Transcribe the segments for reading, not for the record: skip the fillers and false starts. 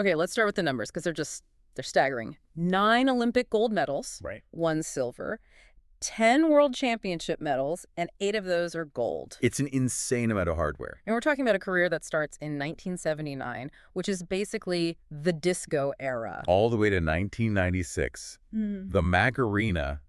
Okay, let's start with the numbers because they're staggering. 9 Olympic gold medals, Right. 1 silver, 10 world championship medals, and 8 of those are gold. It's an insane amount of hardware. And we're talking about a career that starts in 1979, which is basically the disco era. All the way to 1996. The Macarena.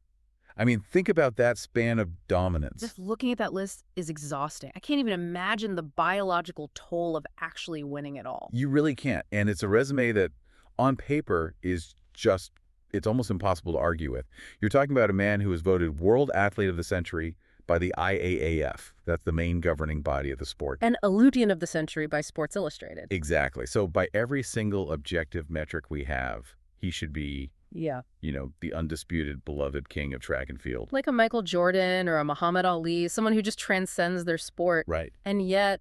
I mean, think about that span of dominance. Just looking at that list is exhausting. I can't even imagine the biological toll of actually winning it all. You really can't. And it's a resume that, on paper, is just, it's almost impossible to argue with. You're talking about a man who was voted World Athlete of the Century by the IAAF. That's the main governing body of the sport. And Olympian of the Century by Sports Illustrated. Exactly. So by every single objective metric we have, he should be, Yeah. the undisputed, beloved king of track and field. Like a Michael Jordan or a Muhammad Ali, someone who just transcends their sport. Right. And yet,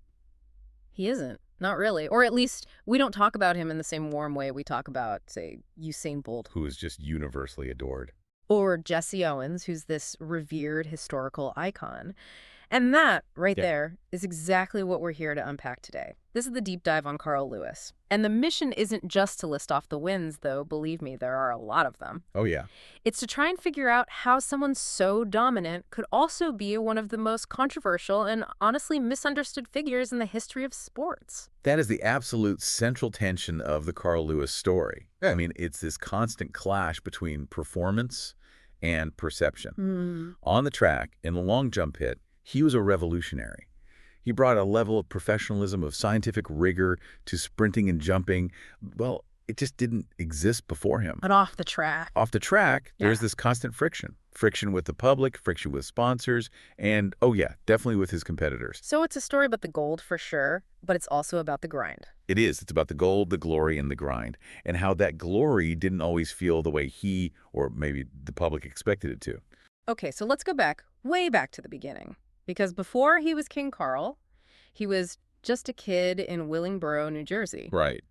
he isn't. Not really. Or at least, we don't talk about him in the same warm way we talk about, say, Usain Bolt. Who is just universally adored. Or Jesse Owens, who's this revered historical icon. And that, right there, is exactly what we're here to unpack today. This is the deep dive on Carl Lewis. And the mission isn't just to list off the wins, though, believe me, there are a lot of them. Oh, yeah. It's to try and figure out how someone so dominant could also be one of the most controversial and honestly misunderstood figures in the history of sports. That is the absolute central tension of the Carl Lewis story. I mean, it's this constant clash between performance and perception. On the track, in the long jump hit, he was a revolutionary. He brought a level of professionalism, of scientific rigor to sprinting and jumping. Well, it just didn't exist before him. But off the track. Off the track, there's this constant friction. Friction with the public, friction with sponsors, and, oh yeah, definitely with his competitors. So it's a story about the gold for sure, but it's also about the grind. It is. It's about the gold, the glory, and the grind, and how that glory didn't always feel the way he, or maybe the public, expected it to. Okay, so let's go back, way back to the beginning. Because before he was King Carl, he was just a kid in Willingboro, New Jersey. Right.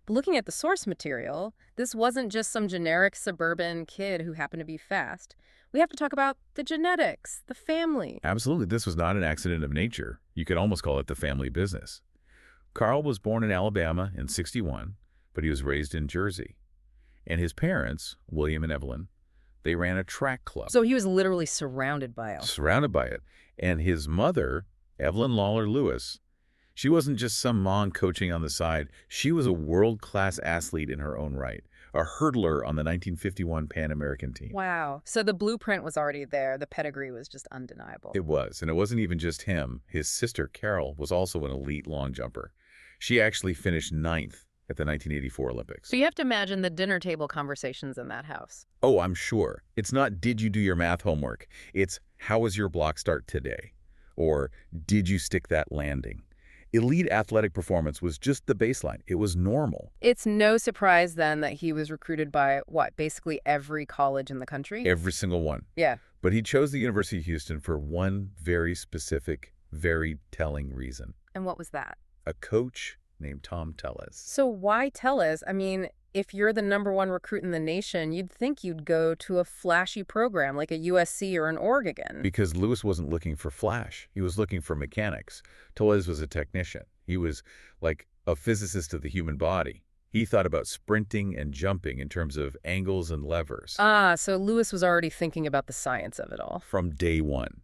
But looking at the source material, this wasn't just some generic suburban kid who happened to be fast. We have to talk about the genetics, the family. Absolutely. This was not an accident of nature. You could almost call it the family business. Carl was born in Alabama in '61, but he was raised in Jersey. And his parents, William and Evelyn, they ran a track club. So he was literally surrounded by it. Surrounded by it. And his mother, Evelyn Lawler Lewis, she wasn't just some mom coaching on the side. She was a world-class athlete in her own right, a hurdler on the 1951 Pan American team. Wow. So the blueprint was already there. The pedigree was just undeniable. It was. And it wasn't even just him. His sister, Carol, was also an elite long jumper. She actually finished 9th at the 1984 Olympics. So you have to imagine the dinner table conversations in that house. Oh, I'm sure. It's not, did you do your math homework? It's, how was your block start today? Or, did you stick that landing? Elite athletic performance was just the baseline. It was normal. It's no surprise then that he was recruited by, what, basically every college in the country? Every single one. Yeah. But he chose the University of Houston for one very specific, very telling reason. And what was that? A coach named Tom Tellez. So why Tellez? I mean, if you're the #1 recruit in the nation, you'd think you'd go to a flashy program like a USC or an Oregon. Because Lewis wasn't looking for flash. He was looking for mechanics. Tellez was a technician. He was like a physicist of the human body. He thought about sprinting and jumping in terms of angles and levers. Ah, so Lewis was already thinking about the science of it all. From day one.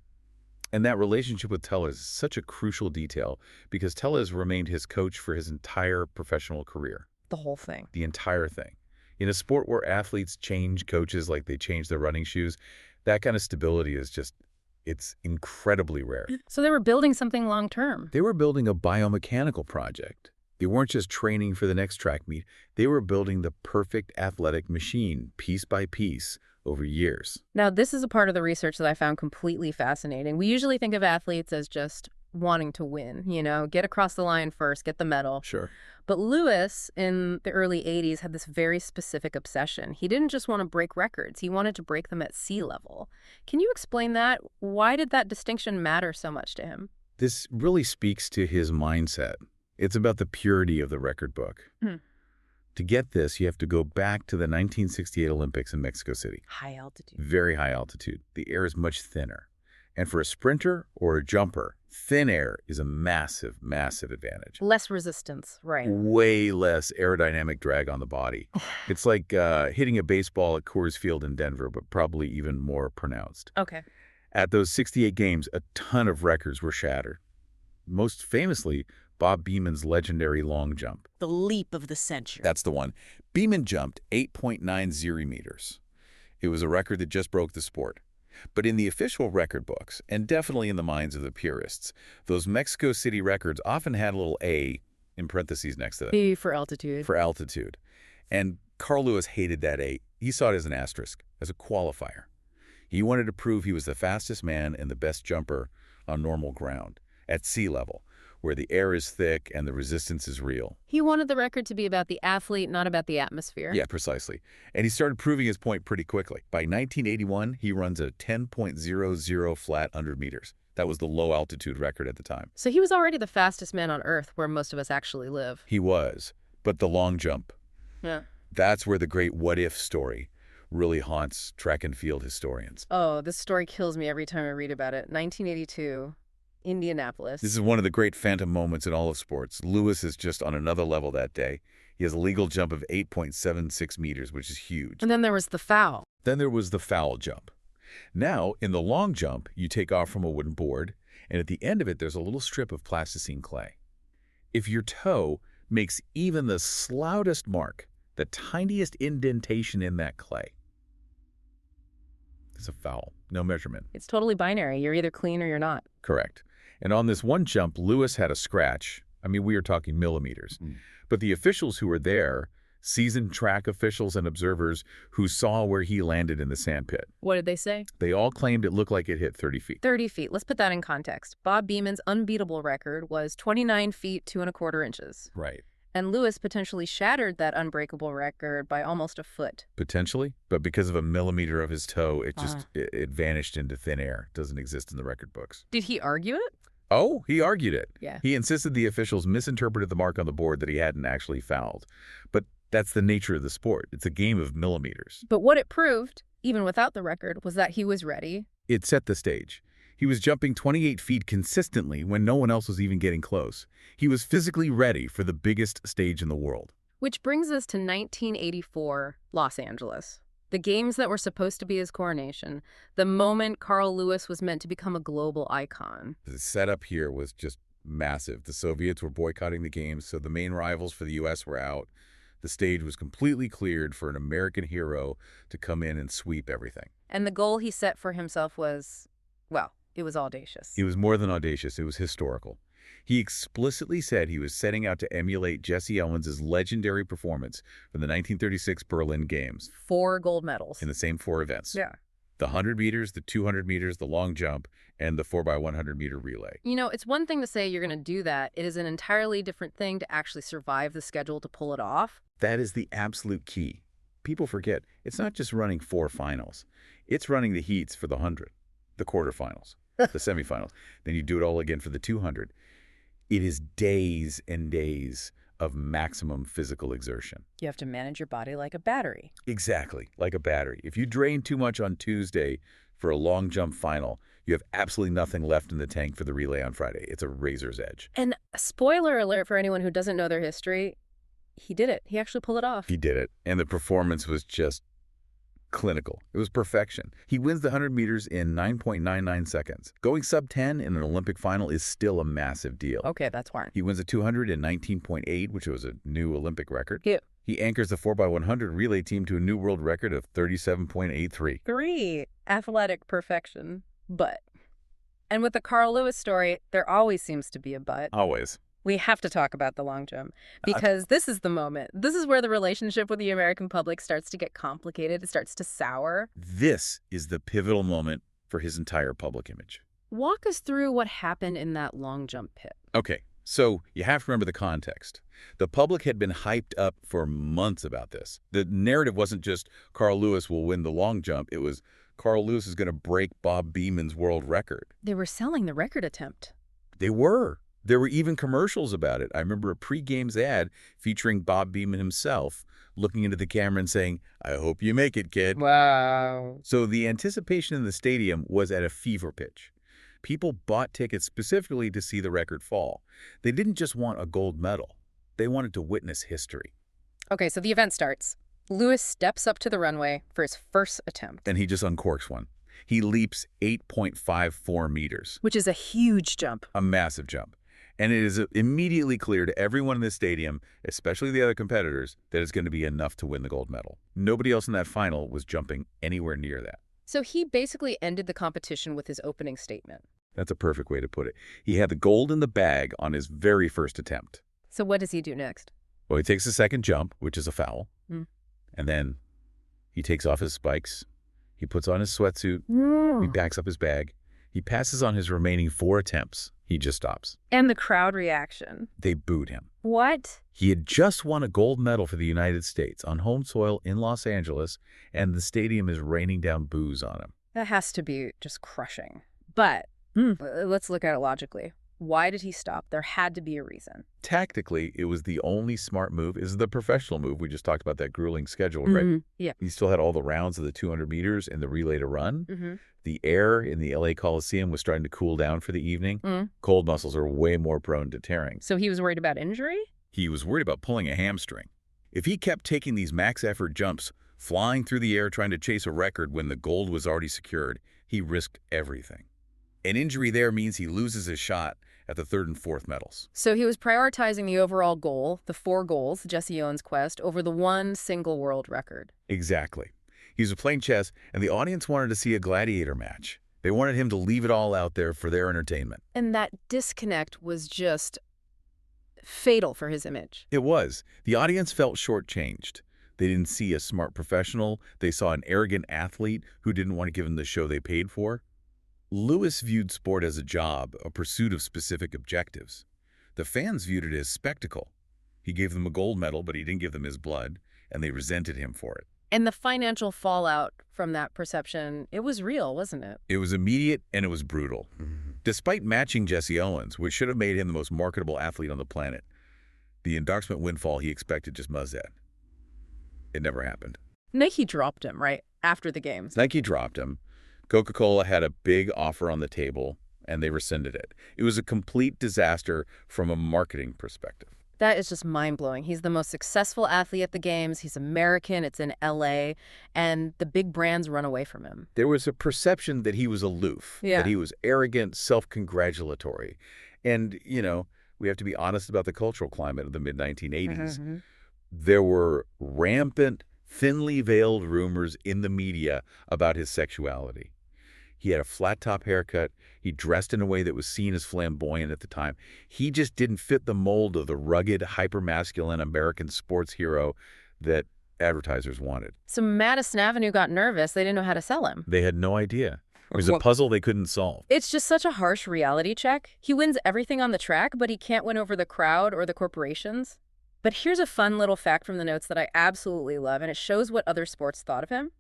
And that relationship with Tellez is such a crucial detail because Tellez remained his coach for his entire professional career. The whole thing. The entire thing. In a sport where athletes change coaches like they change their running shoes, that kind of stability is just, it's incredibly rare. So they were building something long-term. They were building a biomechanical project. They weren't just training for the next track meet. They were building the perfect athletic machine, piece by piece, over years. Now, this is a part of the research that I found completely fascinating. We usually think of athletes as just wanting to win, get across the line first, get the medal. Sure. But Lewis, in the early 80s, had this very specific obsession. He didn't just want to break records. He wanted to break them at sea level. Can you explain that? Why did that distinction matter so much to him? This really speaks to his mindset. It's about the purity of the record book. To get this, you have to go back to the 1968 Olympics in Mexico City. High altitude. Very high altitude. The air is much thinner. And for a sprinter or a jumper, Thin air is a massive, massive advantage. Less resistance, right. Way less aerodynamic drag on the body. It's like hitting a baseball at Coors Field in Denver, but probably even more pronounced. Okay. At those 68 games, a ton of records were shattered. Most famously, Bob Beeman's legendary long jump. The leap of the century. That's the one. Beeman jumped 8.90 meters. It was a record that just broke the sport. But in the official record books, and definitely in the minds of the purists, those Mexico City records often had a little A in parentheses next to them. B for altitude. For altitude. And Carl Lewis hated that A. He saw it as an asterisk, as a qualifier. He wanted to prove he was the fastest man and the best jumper on normal ground, at sea level, where the air is thick and the resistance is real. He wanted the record to be about the athlete, not about the atmosphere. Yeah, precisely. And he started proving his point pretty quickly. By 1981, he runs a 10.00 flat 100 meters. That was the low-altitude record at the time. So he was already the fastest man on Earth, where most of us actually live. He was. But the long jump, Yeah. that's where the great what-if story really haunts track and field historians. Oh, this story kills me every time I read about it. 1982, Indianapolis. This is one of the great phantom moments in all of sports. Lewis is just on another level that day. He has a legal jump of 8.76 meters, which is huge. And then there was the foul. Then there was the foul jump. Now, in the long jump, you take off from a wooden board, and at the end of it, there's a little strip of plasticine clay. If your toe makes even the slightest mark, the tiniest indentation in that clay, it's a foul. No measurement. It's totally binary. You're either clean or you're not. Correct. And on this one jump, Lewis had a scratch. I mean, we are talking millimeters. But the officials who were there, seasoned track officials and observers who saw where he landed in the sandpit, What did they say? they all claimed it looked like it hit 30 feet. 30 feet. Let's put that in context. Bob Beeman's unbeatable record was 29 feet 2¼ inches. Right. And Lewis potentially shattered that unbreakable record by almost a foot. Potentially. But because of a millimeter of his toe, it vanished into thin air. It doesn't exist in the record books. Did he argue it? Oh, he argued it. Yeah. He insisted the officials misinterpreted the mark on the board that he hadn't actually fouled. But that's the nature of the sport. It's a game of millimeters. But what it proved, even without the record, was that he was ready. It set the stage. He was jumping 28 feet consistently when no one else was even getting close. He was physically ready for the biggest stage in the world. Which brings us to 1984, Los Angeles. The games that were supposed to be his coronation. The moment Carl Lewis was meant to become a global icon. The setup here was just massive. The Soviets were boycotting the games, so the main rivals for the U.S. were out. The stage was completely cleared for an American hero to come in and sweep everything. And the goal he set for himself was, well, it was audacious. It was more than audacious. It was historical. He explicitly said he was setting out to emulate Jesse Owens' legendary performance from the 1936 Berlin Games. 4 gold medals. In the same 4 events. Yeah. The 100 meters, the 200 meters, the long jump, and the 4x100 meter relay. You know, it's one thing to say you're going to do that. It is an entirely different thing to actually survive the schedule to pull it off. That is the absolute key. People forget, it's not just running 4 finals. It's running the heats for the 100, the quarterfinals, the semifinals. Then you do it all again for the 200. It is days and days of maximum physical exertion. You have to manage your body like a battery. Exactly, like a battery. If you drain too much on Tuesday for a long jump final, you have absolutely nothing left in the tank for the relay on Friday. It's a razor's edge. And spoiler alert for anyone who doesn't know their history, he did it. He actually pulled it off. He did it. And the performance was just clinical. It was perfection. He wins the 100 meters in 9.99 seconds. Going sub-10 in an Olympic final is still a massive deal. Okay, that's hard. He wins the 200 in 19.8, which was a new Olympic record. Yeah. He anchors the 4x100 relay team to a new world record of 37.83. Great. Athletic perfection. But. And with the Carl Lewis story, there always seems to be a but. Always. We have to talk about the long jump because this is the moment. This is where the relationship with the American public starts to get complicated. It starts to sour. This is the pivotal moment for his entire public image. Walk us through what happened in that long jump pit. Okay, so you have to remember the context. The public had been hyped up for months about this. The narrative wasn't just Carl Lewis will win the long jump. It was Carl Lewis is going to break Bob Beeman's world record. They were selling the record attempt. They were. There were even commercials about it. I remember a pre-games ad featuring Bob Beeman himself looking into the camera and saying, "I hope you make it, kid." Wow. So the anticipation in the stadium was at a fever pitch. People bought tickets specifically to see the record fall. They didn't just want a gold medal. They wanted to witness history. Okay, so the event starts. Lewis steps up to the runway for his first attempt. And he just uncorks one. He leaps 8.54 meters. Which is a huge jump. A massive jump. And it is immediately clear to everyone in the stadium, especially the other competitors, that it's going to be enough to win the gold medal. Nobody else in that final was jumping anywhere near that. So he basically ended the competition with his opening statement. That's a perfect way to put it. He had the gold in the bag on his very first attempt. So what does he do next? Well, he takes the second jump, which is a foul. And then he takes off his spikes. He puts on his sweatsuit. He backs up his bag. He passes on his remaining 4 attempts. He just stops. And the crowd reaction. They booed him. What? He had just won a gold medal for the United States on home soil in Los Angeles, and the stadium is raining down boos on him. That has to be just crushing. But let's look at it logically. Why did he stop? There had to be a reason. Tactically, it was the only smart move. Is the professional move. We just talked about that grueling schedule, right? Yeah. He still had all the rounds of the 200 meters and the relay to run. The air in the LA Coliseum was starting to cool down for the evening. Cold muscles are way more prone to tearing. So he was worried about injury? He was worried about pulling a hamstring. If he kept taking these max effort jumps, flying through the air trying to chase a record when the gold was already secured, he risked everything. An injury there means he loses his shot at the 3rd and 4th medals. So he was prioritizing the overall goal, the 4 goals, Jesse Owens' quest, over the one single world record. Exactly. He was playing chess, and the audience wanted to see a gladiator match. They wanted him to leave it all out there for their entertainment. And that disconnect was just fatal for his image. It was. The audience felt shortchanged. They didn't see a smart professional. They saw an arrogant athlete who didn't want to give them the show they paid for. Lewis viewed sport as a job, a pursuit of specific objectives. The fans viewed it as spectacle. He gave them a gold medal, but he didn't give them his blood, and they resented him for it. And the financial fallout from that perception, it was real, wasn't it? It was immediate, and it was brutal. Despite matching Jesse Owens, which should have made him the most marketable athlete on the planet, the endorsement windfall he expected just buzzed at. It never happened. Nike dropped him, right, after the games. Nike dropped him. Coca-Cola had a big offer on the table, and they rescinded it. It was a complete disaster from a marketing perspective. That is just mind-blowing. He's the most successful athlete at the games. He's American. It's in LA. And the big brands run away from him. There was a perception that he was aloof, that he was arrogant, self-congratulatory. And, we have to be honest about the cultural climate of the mid-1980s. There were rampant, thinly veiled rumors in the media about his sexuality. He had a flat-top haircut. He dressed in a way that was seen as flamboyant at the time. He just didn't fit the mold of the rugged, hyper-masculine American sports hero that advertisers wanted. So Madison Avenue got nervous. They didn't know how to sell him. They had no idea. It was a puzzle they couldn't solve. It's just such a harsh reality check. He wins everything on the track, but he can't win over the crowd or the corporations. But here's a fun little fact from the notes that I absolutely love, and it shows what other sports thought of him.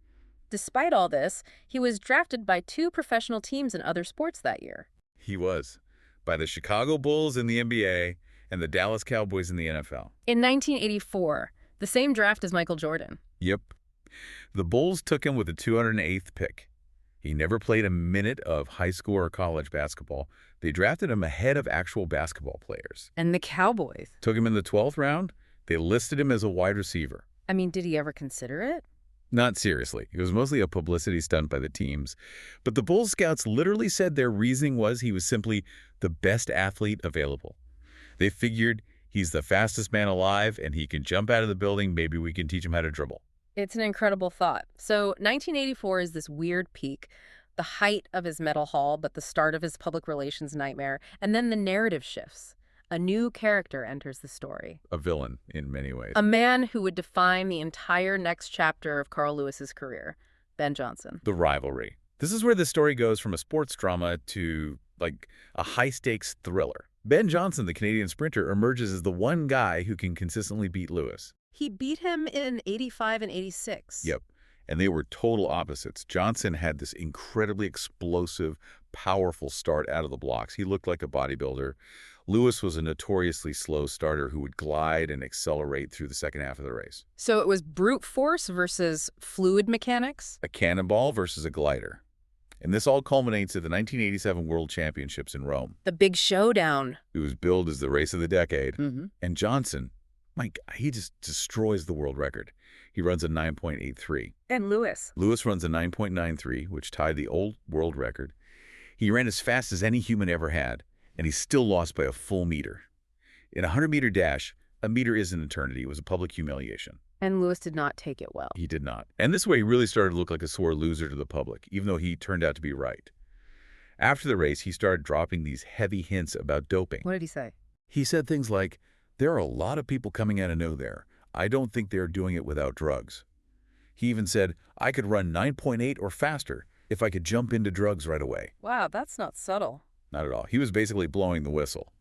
Despite all this, he was drafted by 2 professional teams in other sports that year. He was. By the Chicago Bulls in the NBA and the Dallas Cowboys in the NFL. In 1984, the same draft as Michael Jordan. Yep. The Bulls took him with the 208th pick. He never played a minute of high school or college basketball. They drafted him ahead of actual basketball players. And the Cowboys took him in the 12th round. They listed him as a wide receiver. I mean, did he ever consider it? Not seriously. It was mostly a publicity stunt by the teams. But the Bulls scouts literally said their reasoning was he was simply the best athlete available. They figured he's the fastest man alive and he can jump out of the building. Maybe we can teach him how to dribble. It's an incredible thought. So 1984 is this weird peak, the height of his medal haul, but the start of his public relations nightmare. And then the narrative shifts. A new character enters the story. A villain in many ways. A man who would define the entire next chapter of Carl Lewis's career, Ben Johnson. The rivalry. This is where the story goes from a sports drama to, a high-stakes thriller. Ben Johnson, the Canadian sprinter, emerges as the one guy who can consistently beat Lewis. He beat him in 85 and 86. Yep. And they were total opposites. Johnson had this incredibly explosive, powerful start out of the blocks. He looked like a bodybuilder. Lewis was a notoriously slow starter who would glide and accelerate through the second half of the race. So it was brute force versus fluid mechanics? A cannonball versus a glider. And this all culminates at the 1987 World Championships in Rome. The big showdown. It was billed as the race of the decade. Mm-hmm. And Johnson, my God, he just destroys the world record. He runs a 9.83. And Lewis? Lewis runs a 9.93, which tied the old world record. He ran as fast as any human ever had, and he still lost by a full meter. In a 100-meter dash, a meter is an eternity. It was a public humiliation. And Lewis did not take it well. He did not. And this way, he really started to look like a sore loser to the public, even though he turned out to be right. After the race, he started dropping these heavy hints about doping. What did he say? He said things like, "There are a lot of people coming out of nowhere. I don't think they're doing it without drugs." He even said, "I could run 9.8 or faster if I could jump into drugs right away." Wow, that's not subtle. Not at all. He was basically blowing the whistle.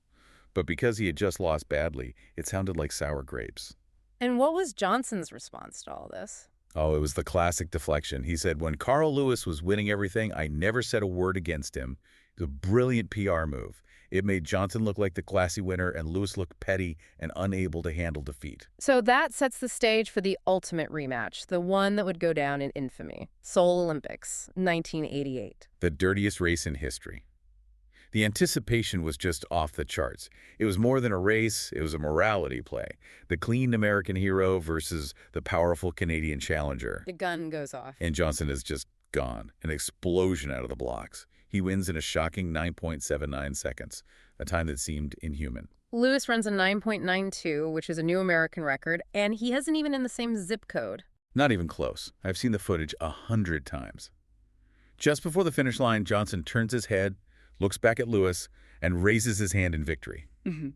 But because he had just lost badly, it sounded like sour grapes. And what was Johnson's response to all this? Oh, it was the classic deflection. He said, "When Carl Lewis was winning everything, I never said a word against him." It was a brilliant PR move. It made Johnson look like the classy winner and Lewis look petty and unable to handle defeat. So that sets the stage for the ultimate rematch, the one that would go down in infamy. Seoul Olympics, 1988. The dirtiest race in history. The anticipation was just off the charts. It was more than a race, it was a morality play. The clean American hero versus the powerful Canadian challenger. The gun goes off. And Johnson is just gone. An explosion out of the blocks. He wins in a shocking 9.79 seconds, a time that seemed inhuman. Lewis runs a 9.92, which is a new American record, and he isn't even in the same zip code. Not even close. I've seen the footage 100 times. Just before the finish line, Johnson turns his head, looks back at Lewis, and raises his hand in victory. Mm-hmm.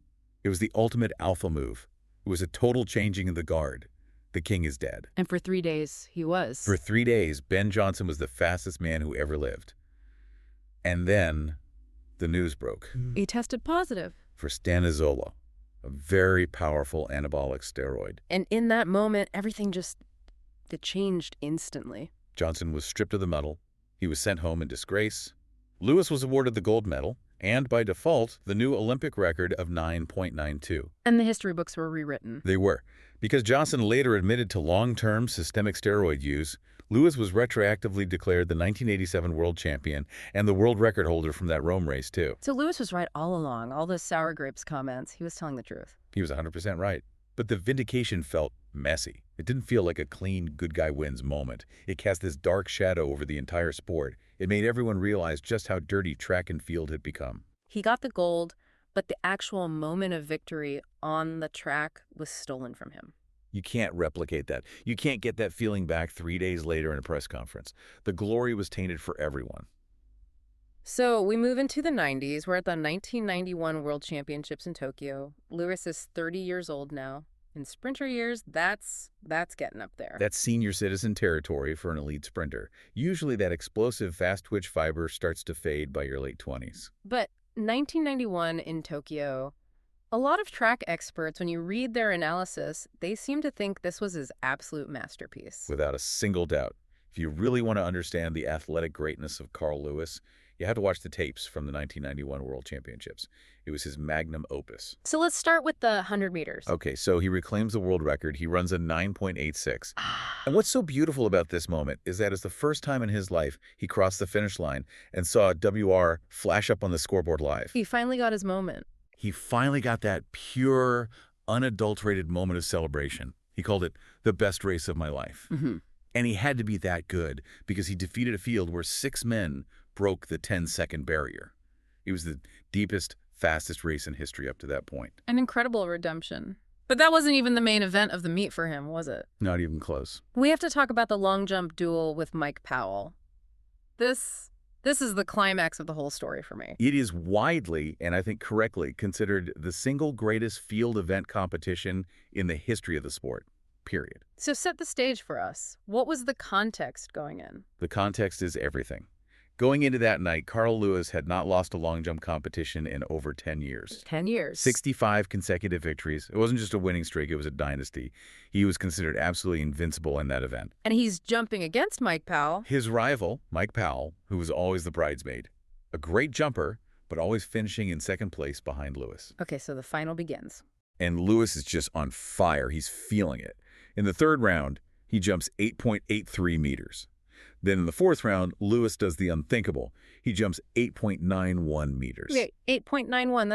It was the ultimate alpha move. It was a total changing of the guard. The king is dead. And for 3 days, he was. For 3 days, Ben Johnson was the fastest man who ever lived. And then the news broke. He tested positive. For stanozolol, a very powerful anabolic steroid. And in that moment, everything it changed instantly. Johnson was stripped of the medal. He was sent home in disgrace. Lewis was awarded the gold medal, and by default, the new Olympic record of 9.92. And the history books were rewritten. They were. Because Johnson later admitted to long-term systemic steroid use, Lewis was retroactively declared the 1987 world champion and the world record holder from that Rome race, too. So Lewis was right all along. All those sour grapes comments, he was telling the truth. He was 100% right. But the vindication felt messy. It didn't feel like a clean, good guy wins moment. It cast this dark shadow over the entire sport. It made everyone realize just how dirty track and field had become. He got the gold, but the actual moment of victory on the track was stolen from him. You can't replicate that. You can't get that feeling back 3 days later in a press conference. The glory was tainted for everyone. So we move into the 90s. We're at the 1991 World Championships in Tokyo. Lewis is 30 years old now. In sprinter years, that's getting up there. That's senior citizen territory for an elite sprinter. Usually that explosive, fast-twitch fiber starts to fade by your late 20s. But 1991 in Tokyo, a lot of track experts, when you read their analysis, they seem to think this was his absolute masterpiece. Without a single doubt. If you really want to understand the athletic greatness of Carl Lewis, you have to watch the tapes from the 1991 World Championships. It was his magnum opus. So let's start with the 100 meters. Okay, so he reclaims the world record. He runs a 9.86. And what's so beautiful about this moment is that it's the first time in his life he crossed the finish line and saw a WR flash up on the scoreboard live. He finally got his moment. He finally got that pure, unadulterated moment of celebration. He called it the best race of my life. Mm-hmm. And he had to be that good because he defeated a field where 6 men broke the 10-second barrier. It was the deepest, fastest race in history up to that point. An incredible redemption. But that wasn't even the main event of the meet for him, was it? Not even close. We have to talk about the long jump duel with Mike Powell. This is the climax of the whole story for me. It is widely, and I think correctly, considered the single greatest field event competition in the history of the sport, period. So set the stage for us. What was the context going in? The context is everything. Going into that night, Carl Lewis had not lost a long jump competition in over 10 years. 10 years. 65 consecutive victories. It wasn't just a winning streak, it was a dynasty. He was considered absolutely invincible in that event. And he's jumping against Mike Powell. His rival, Mike Powell, who was always the bridesmaid. A great jumper, but always finishing in second place behind Lewis. Okay, so the final begins. And Lewis is just on fire. He's feeling it. In the third round, he jumps 8.83 meters. Then in the fourth round, Lewis does the unthinkable. He jumps 8.91 meters. Wait, 8.91,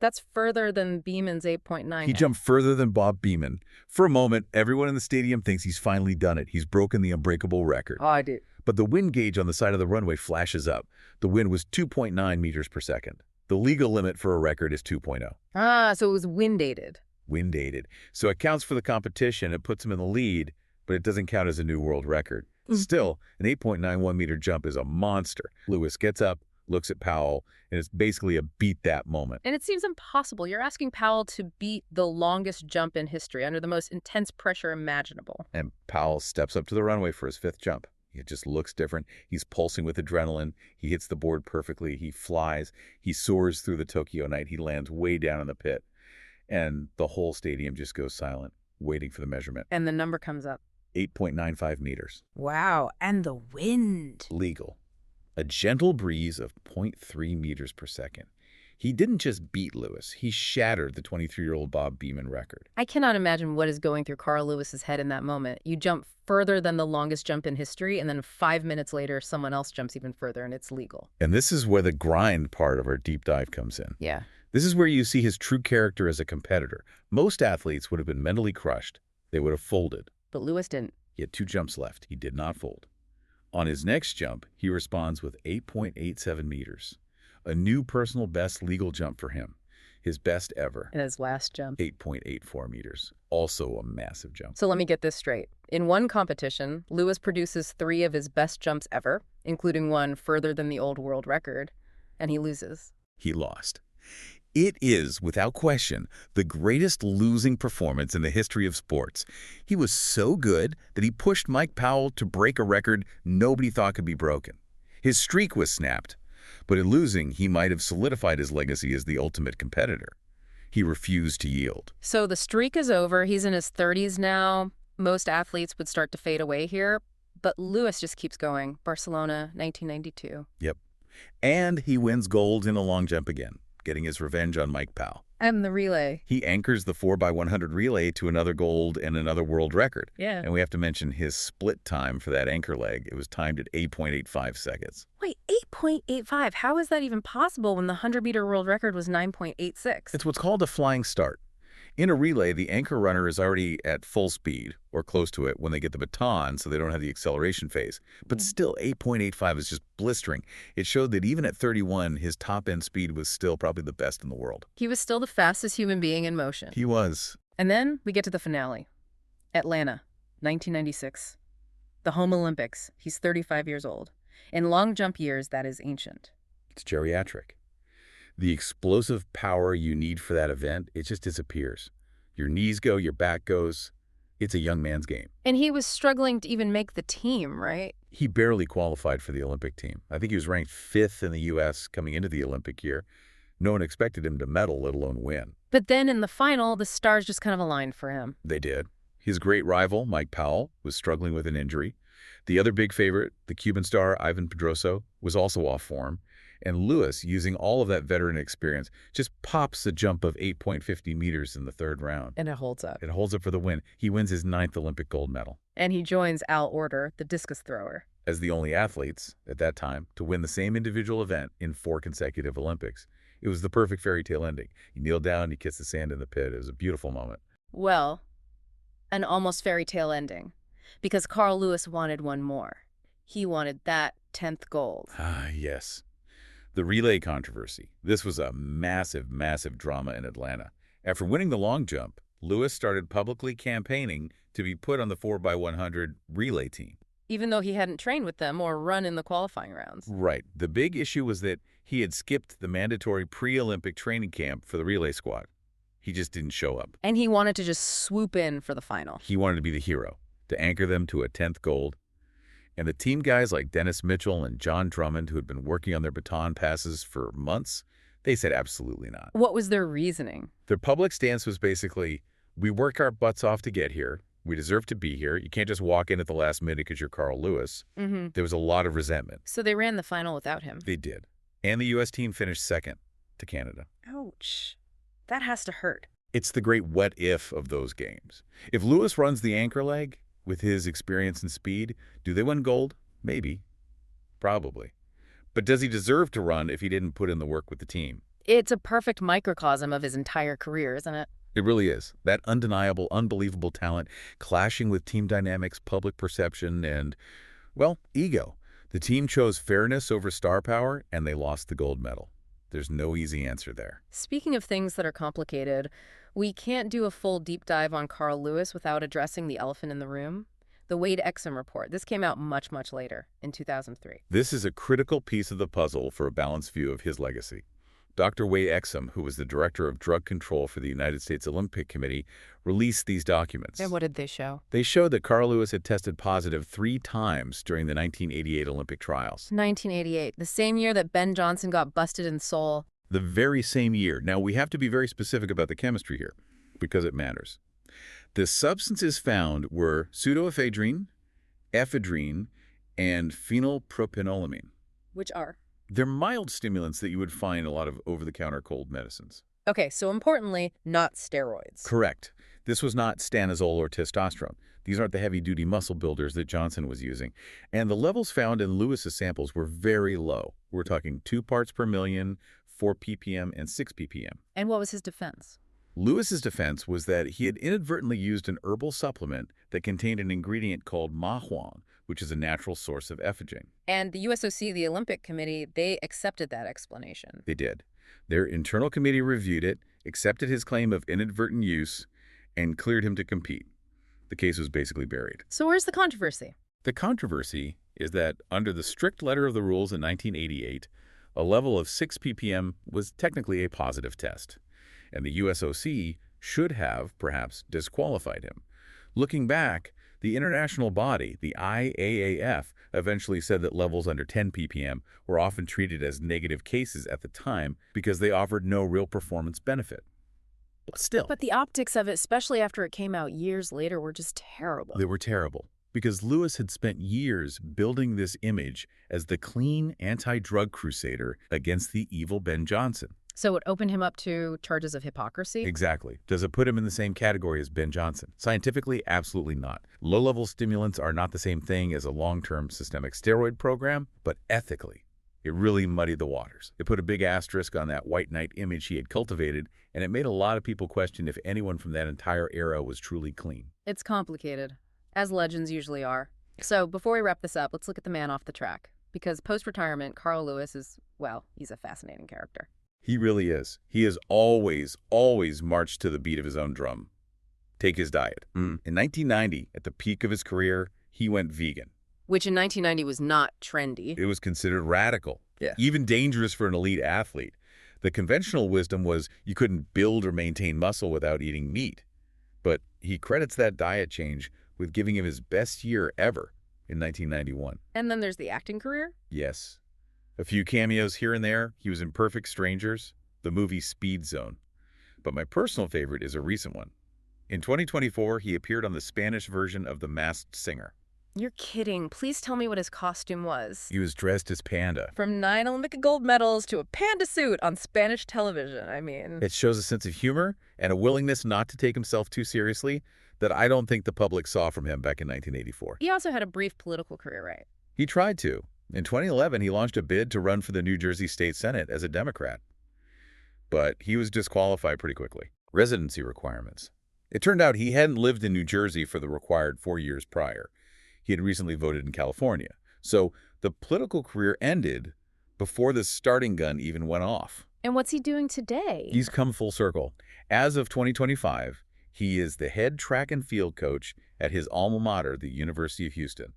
that's further than Beeman's 8.9. He jumped further than Bob Beeman. For a moment, everyone in the stadium thinks he's finally done it. He's broken the unbreakable record. Oh, I did. But the wind gauge on the side of the runway flashes up. The wind was 2.9 meters per second. The legal limit for a record is 2.0. Ah, so it was wind-aided. Wind-aided. So it counts for the competition. It puts him in the lead, but it doesn't count as a new world record. Still, an 8.91-meter jump is a monster. Lewis gets up, looks at Powell, and it's basically a beat that moment. And it seems impossible. You're asking Powell to beat the longest jump in history under the most intense pressure imaginable. And Powell steps up to the runway for his fifth jump. It just looks different. He's pulsing with adrenaline. He hits the board perfectly. He flies. He soars through the Tokyo night. He lands way down in the pit. And the whole stadium just goes silent, waiting for the measurement. And the number comes up. 8.95 meters. Wow, and the wind. Legal. A gentle breeze of 0.3 meters per second. He didn't just beat Lewis. He shattered the 23-year-old Bob Beeman record. I cannot imagine what is going through Carl Lewis's head in that moment. You jump further than the longest jump in history, and then 5 minutes later, someone else jumps even further, and it's legal. And this is where the grind part of our deep dive comes in. Yeah. This is where you see his true character as a competitor. Most athletes would have been mentally crushed. They would have folded. But Lewis didn't. He had 2 jumps left. He did not fold. On his next jump, he responds with 8.87 meters. A new personal best legal jump for him. His best ever. And his last jump. 8.84 meters. Also a massive jump. So let me get this straight. In one competition, Lewis produces 3 of his best jumps ever, including one further than the old world record, and he loses. He lost. It is, without question, the greatest losing performance in the history of sports. He was so good that he pushed Mike Powell to break a record nobody thought could be broken. His streak was snapped, but in losing, he might have solidified his legacy as the ultimate competitor. He refused to yield. So the streak is over. He's in his 30s now. Most athletes would start to fade away here, but Lewis just keeps going. Barcelona, 1992. Yep. And he wins gold in a long jump again, getting his revenge on Mike Powell. And the relay. He anchors the 4x100 relay to another gold and another world record. Yeah. And we have to mention his split time for that anchor leg. It was timed at 8.85 seconds. Wait, 8.85? How is that even possible when the 100-meter world record was 9.86? It's what's called a flying start. In a relay, the anchor runner is already at full speed, or close to it, when they get the baton, so they don't have the acceleration phase. But still, 8.85 is just blistering. It showed that even at 31, his top-end speed was still probably the best in the world. He was still the fastest human being in motion. He was. And then we get to the finale. Atlanta, 1996. The home Olympics. He's 35 years old. In long jump years, that is ancient. It's geriatric. The explosive power you need for that event, it just disappears. Your knees go, your back goes. It's a young man's game. And he was struggling to even make the team, right? He barely qualified for the Olympic team. I think he was ranked 5th in the U.S. coming into the Olympic year. No one expected him to medal, let alone win. But then in the final, the stars just kind of aligned for him. They did. His great rival, Mike Powell, was struggling with an injury. The other big favorite, the Cuban star Ivan Pedroso, was also off form. And Lewis, using all of that veteran experience, just pops a jump of 8.50 meters in the third round. And it holds up. It holds up for the win. He wins his 9th Olympic gold medal. And he joins Al Order, the discus thrower. As the only athletes, at that time, to win the same individual event in 4 consecutive Olympics. It was the perfect fairy tale ending. He kneeled down, he kissed the sand in the pit. It was a beautiful moment. Well, an almost fairy tale ending. Because Carl Lewis wanted one more. He wanted that 10th gold. Ah, yes. The relay controversy. This was a massive, massive drama in Atlanta. After winning the long jump, Lewis started publicly campaigning to be put on the 4x100 relay team. Even though he hadn't trained with them or run in the qualifying rounds. Right. The big issue was that he had skipped the mandatory pre-Olympic training camp for the relay squad. He just didn't show up. And he wanted to just swoop in for the final. He wanted to be the hero, to anchor them to a 10th gold. And the team guys like Dennis Mitchell and John Drummond, who had been working on their baton passes for months, they said absolutely not. What was their reasoning? Their public stance was basically, we work our butts off to get here. We deserve to be here. You can't just walk in at the last minute because you're Carl Lewis. There was a lot of resentment. So they ran the final without him. They did. And the U.S. team finished 2nd to Canada. Ouch. That has to hurt. It's the great what if of those games. If Lewis runs the anchor leg, with his experience and speed, do they win gold? Maybe. Probably. But does he deserve to run if he didn't put in the work with the team? It's a perfect microcosm of his entire career, isn't it? It really is. That undeniable, unbelievable talent clashing with team dynamics, public perception, and, well, ego. The team chose fairness over star power, and they lost the gold medal. There's no easy answer there. Speaking of things that are complicated, we can't do a full deep dive on Carl Lewis without addressing the elephant in the room. The Wade-Exum report. This came out much, much later, in 2003. This is a critical piece of the puzzle for a balanced view of his legacy. Dr. Wade-Exum, who was the director of drug control for the United States Olympic Committee, released these documents. And what did they show? They showed that Carl Lewis had tested positive 3 times during the 1988 Olympic trials. 1988, the same year that Ben Johnson got busted in Seoul. The very same year. Now, we have to be very specific about the chemistry here, because it matters. The substances found were pseudoephedrine, ephedrine, and phenylpropanolamine. Which are? They're mild stimulants that you would find in a lot of over-the-counter cold medicines. Okay, so importantly, not steroids. Correct. This was not stanozol or testosterone. These aren't the heavy-duty muscle builders that Johnson was using. And the levels found in Lewis's samples were very low. We're talking 2 parts per million, 4 ppm, and 6 ppm. And what was his defense? Lewis's defense was that he had inadvertently used an herbal supplement that contained an ingredient called mahuang, which is a natural source of ephedrine. And the USOC, the Olympic Committee, they accepted that explanation. They did. Their internal committee reviewed it, accepted his claim of inadvertent use, and cleared him to compete. The case was basically buried. So where's the controversy? The controversy is that under the strict letter of the rules in 1988, a level of 6 ppm was technically a positive test, and the USOC should have, perhaps, disqualified him. Looking back, the international body, the IAAF, eventually said that levels under 10 ppm were often treated as negative cases at the time because they offered no real performance benefit. But still, But the optics of it, especially after it came out years later, were just terrible. they were terrible because Lewis had spent years building this image as the clean anti-drug crusader against the evil Ben Johnson. So it opened him up to charges of hypocrisy? Exactly. Does it put him in the same category as Ben Johnson? Scientifically, absolutely not. Low-level stimulants are not the same thing as a long-term systemic steroid program, but ethically, it really muddied the waters. It put a big asterisk on that white knight image he had cultivated, and it made a lot of people question if anyone from that entire era was truly clean. It's complicated, as legends usually are. So before we wrap this up, let's look at the man off the track. Because post-retirement, Carl Lewis is, well, he's a fascinating character. He really is. He has always, always marched to the beat of his own drum. Take his diet. In 1990, at the peak of his career, he went vegan. Which in 1990 was not trendy. It was considered radical, Yeah. even dangerous for an elite athlete. The conventional wisdom was you couldn't build or maintain muscle without eating meat. But he credits that diet change with giving him his best year ever in 1991. And then there's the acting career? Yes. A few cameos here and there. He was in Perfect Strangers, the movie Speed Zone. But my personal favorite is a recent one. In 2024, he appeared on the Spanish version of The Masked Singer. You're kidding. Please tell me what his costume was. He was dressed as Panda. From 9 Olympic gold medals to a panda suit on Spanish television, I mean. It shows a sense of humor and a willingness not to take himself too seriously that I don't think the public saw from him back in 1984. He also had a brief political career, right? He tried to. In 2011, he launched a bid to run for the New Jersey State Senate as a Democrat. But he was disqualified pretty quickly. Residency requirements. It turned out he hadn't lived in New Jersey for the required 4 years prior. He had recently voted in California. So the political career ended before the starting gun even went off. And what's he doing today? He's come full circle. As of 2025, he is the head track and field coach at his alma mater, the University of Houston.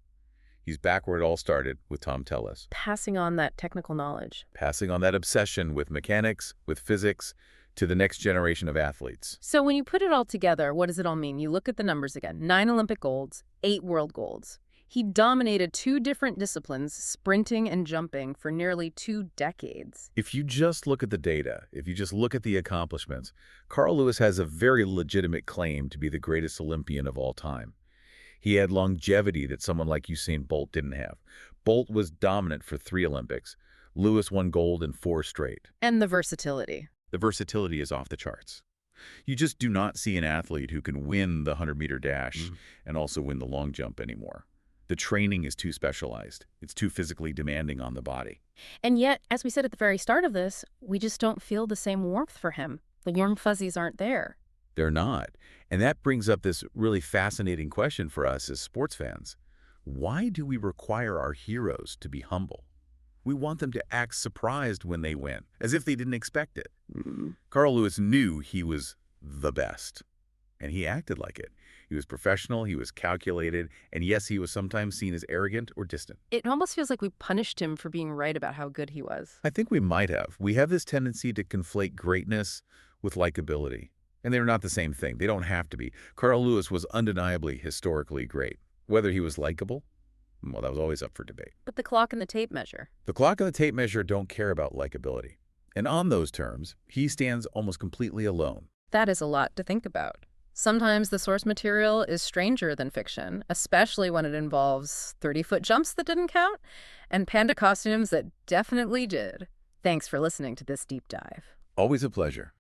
He's back where it all started with Tom Tellis. Passing on that technical knowledge. Passing on that obsession with mechanics, with physics, to the next generation of athletes. So when you put it all together, what does it all mean? You look at the numbers again. 9 Olympic golds, 8 world golds. He dominated 2 different disciplines, sprinting and jumping, for nearly 2 decades. If you just look at the data, if you just look at the accomplishments, Carl Lewis has a very legitimate claim to be the greatest Olympian of all time. He had longevity that someone like Usain Bolt didn't have. Bolt was dominant for 3 Olympics. Lewis won gold in 4 straight. And the versatility. The versatility is off the charts. You just do not see an athlete who can win the 100-meter dash and also win the long jump anymore. The training is too specialized. It's too physically demanding on the body. And yet, as we said at the very start of this, we just don't feel the same warmth for him. The warm fuzzies aren't there. They're not. And that brings up this really fascinating question for us as sports fans. Why do we require our heroes to be humble? We want them to act surprised when they win, as if they didn't expect it. Carl Lewis knew he was the best, and he acted like it. He was professional, he was calculated, and yes, he was sometimes seen as arrogant or distant. It almost feels like we punished him for being right about how good he was. I think we might have. We have this tendency to conflate greatness with likability, and they're not the same thing. They don't have to be. Carl Lewis was undeniably historically great. Whether he was likable, well, that was always up for debate. But the clock and the tape measure. The clock and the tape measure don't care about likability. And on those terms, he stands almost completely alone. That is a lot to think about. Sometimes the source material is stranger than fiction, especially when it involves 30-foot jumps that didn't count and panda costumes that definitely did. Thanks for listening to this deep dive. Always a pleasure.